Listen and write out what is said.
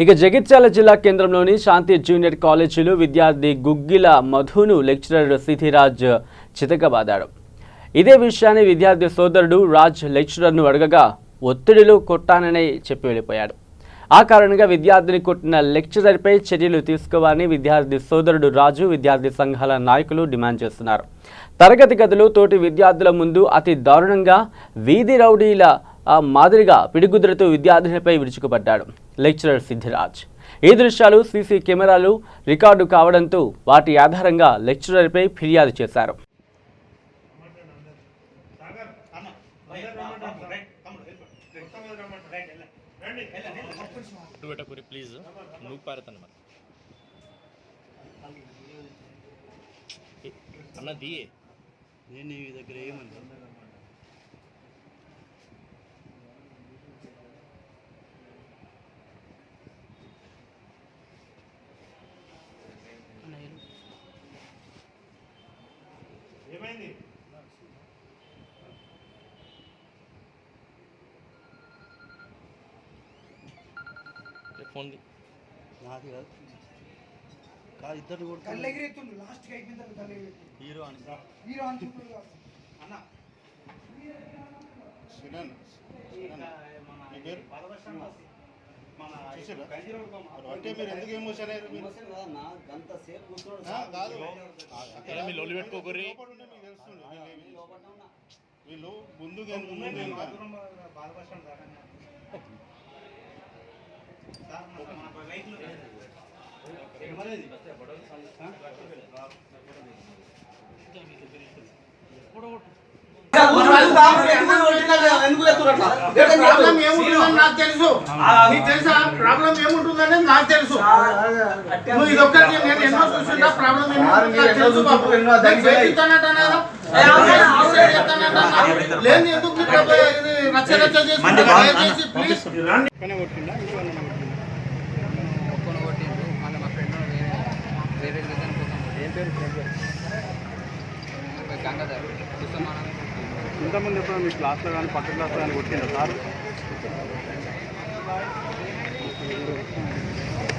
ఇక జగిత్యాల జిల్లా కేంద్రంలోని శాంతి జూనియర్ కాలేజీలో విద్యార్థి గుగ్గిల మధును లెక్చరర్ సిథిరాజ్ చితకబాదాడు. ఇదే విషయాన్ని విద్యార్థి సోదరుడు రాజ్ లెక్చరర్ను అడగగా ఒత్తిడిలో కొట్టానని చెప్పి వెళ్ళిపోయాడు. ఆ కారణంగా విద్యార్థిని కొట్టిన లెక్చరర్పై చర్యలు తీసుకోవాలని విద్యార్థి సోదరుడు రాజు, విద్యార్థి సంఘాల నాయకులు డిమాండ్ చేస్తున్నారు. తరగతి గదిలో తోటి విద్యార్థుల ముందు అతి దారుణంగా వీధి రౌడీల మాదిరిగా పిడిగుద్దులతో విద్యార్థినిపై విరుచుకుపడ్డాడు లెక్చరర్ సిద్ధిరాజ్. ఈ దృశ్యాలు సీసీ కెమెరాలు రికార్డు కావడంతో వాటి ఆధారంగా లెక్చరర్పై ఫిర్యాదు చేశారు. ఏమైంది? ఫోన్ నాది కాదు కాదు, ఇద్దరు కూడా కళ్ళు ఎగిరెత్తుండు. లాస్ట్ కి అయిపోయిన తర్వాత కళ్ళు ఎగిరెత్తుండు. హీరో అని చెప్పుడు అన్న సినన్ మన పేరు మన అంటే మీరు ఎందుకు ఎమోషన్ అయ్యారు? గంట సేపు కూర్చోడు కాదు, వీళ్ళు ముందుకు ప్రాబ్లం ఏముంటుందని నాకు తెలుసు. నీకు తెలుసా ప్రాబ్లం ఏముంటుందనేది నాకు తెలుసు. నువ్వు ఇది ఒక్కటి నేను ఎన్నో చూసిందా ప్రాబ్లం లేదు. ఎందుకు రచ్చ రచ్చ చేసి ప్లీజ్ ఇంతకుముందు ఎప్పుడు మీ క్లాస్లో కానీ పక్క క్లాస్లో కానీ కొట్టిందా సార్?